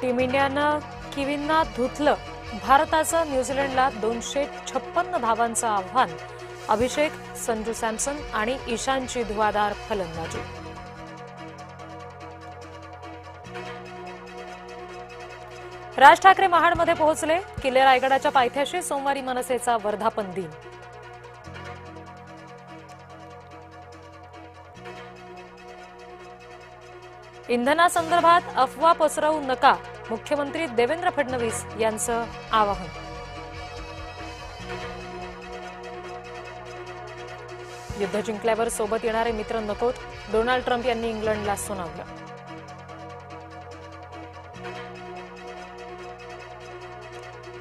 Team इंडियानं किवींना धुतलं. भारताचं न्यूझीलंडला 256 धावांचं आव्हान. अभिषेक, संजू सॅमसन आणि ईशानची धुवाधार फलंदाजी. राज ठाकरे महाडमध्ये पोहोचले. किल्ले रायगडाच्या पायथ्याशी सोमवारी मनसेचा वर्धापन दिन. इंधनासंदर्भात अफवा पसरवू नका, मुख्यमंत्री देवेंद्र फडणवीस यांचं आवाहन. युद्ध जिंकल्यावर सोबत येणारे मित्र नकोत, डोनाल्ड ट्रम्प यांनी इंग्लंडला सुनावलं.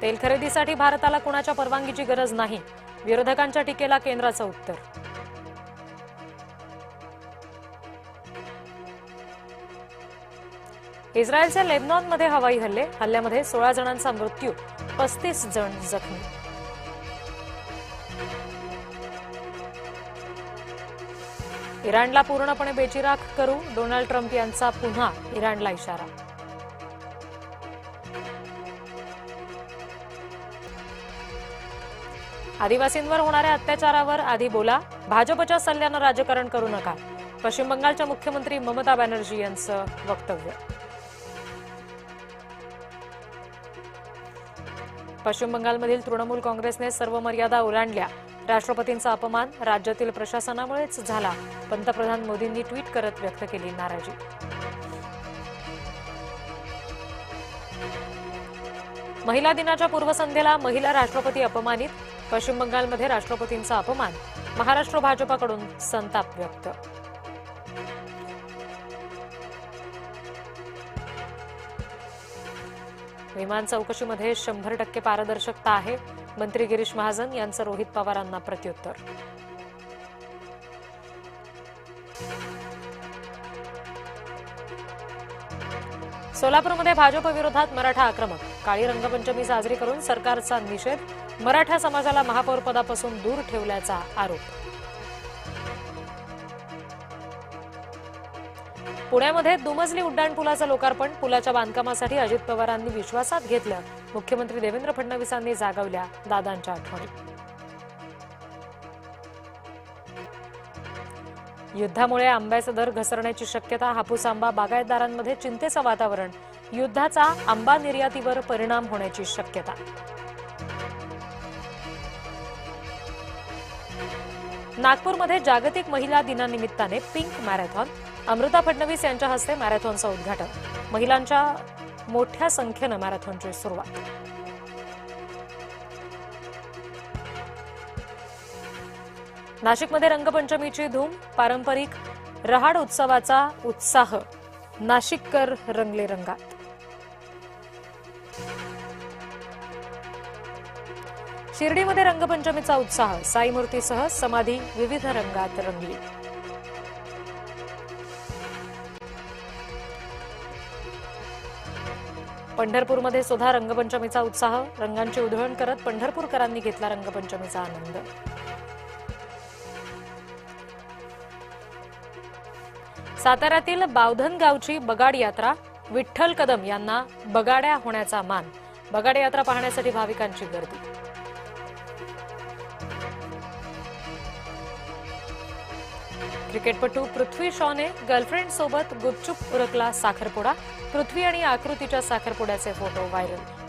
तेल खरेदीसाठी भारताला कुणाच्या परवानगीची गरज नाही, विरोधकांच्या टीकेला केंद्राचं उत्तर. इस्रायलचे लेबनॉनमध्ये हवाई हल्ले. हल्ल्यामध्ये 16 जणांचा मृत्यू, 35 जण जखमी. इराणला पूर्णपणे बेचिराख करू, डोनाल्ड ट्रम्प यांचा पुन्हा इराणला इशारा. आदिवासींवर होणाऱ्या अत्याचारावर आधी बोला, भाजपच्या सल्ल्यानं राजकारण करू नका, पश्चिम बंगालच्या मुख्यमंत्री ममता बॅनर्जी यांचं वक्तव्य. पश्चिम बंगालमधील तृणमूल काँग्रेसने सर्व मर्यादा ओलांडल्या. राष्ट्रपतींचा अपमान राज्यातील प्रशासनामुळेच झाला, पंतप्रधान मोदींनी ट्विट करत व्यक्त केली नाराजी. महिला दिनाच्या पूर्वसंध्येला महिला राष्ट्रपती अपमानित. पश्चिम बंगालमध्ये राष्ट्रपतींचा अपमान, महाराष्ट्र भाजपाकडून संताप व्यक्त. विमान चौकशीमध्ये 100% पारदर्शकता आहे, मंत्री गिरीश महाजन यांचं रोहित पवारांना प्रत्युत्तर. सोलापूरमध्ये भाजप विरोधात मराठा आक्रमक. काळी रंगपंचमी साजरी करून सरकारचा निषेध. मराठा समाजाला महापौरपदापासून दूर ठेवल्याचा आरोप. पुण्यामध्ये दुमजली उड्डाणपुलाचं लोकार्पण. पुलाच्या बांधकामासाठी अजित पवारांनी विश्वासात घेतलं. मुख्यमंत्री देवेंद्र फडणवीसांनी जागवल्या दादांच्या आठवणी. युद्धामुळे आंब्याचा दर घसरण्याची शक्यता. हापूस आंबा बागायतदारांमध्ये चिंतेचं वातावरण. युद्धाचा आंबा निर्यातीवर परिणाम होण्याची शक्यता. नागपूरमध्ये जागतिक महिला दिनानिमित्ताने पिंक मॅरेथॉन. अमृता फडणवीस यांच्या हस्ते मॅरेथॉनचं उद्घाटन. महिलांच्या मोठ्या संख्येनं मॅरेथॉनची सुरुवात. नाशिकमध्ये रंगपंचमीची धूम. पारंपरिक रहाड उत्सवाचा उत्साह. नाशिककर रंगले रंगात. शिर्डीमध्ये रंगपंचमीचा उत्साह. साई मूर्तीसह समाधी विविध रंगात रंगली. पंढरपूरमध्ये सुद्धा रंगपंचमीचा उत्साह. रंगांची उधळण करत पंढरपूरकरांनी घेतला रंगपंचमीचा आनंद. साताऱ्यातील बावधन गावची बगाड यात्रा. विठ्ठल कदम यांना बगाड्या होण्याचा मान. बगाड यात्रा पाहण्यासाठी भाविकांची गर्दी. क्रिकेटपटू पृथ्वी शॉने गर्लफ्रेंडसोबत गुपचूप उरकला साखरपुडा. पृथ्वी आणि आकृतीच्या साखरपुड्याचे फोटो व्हायरल.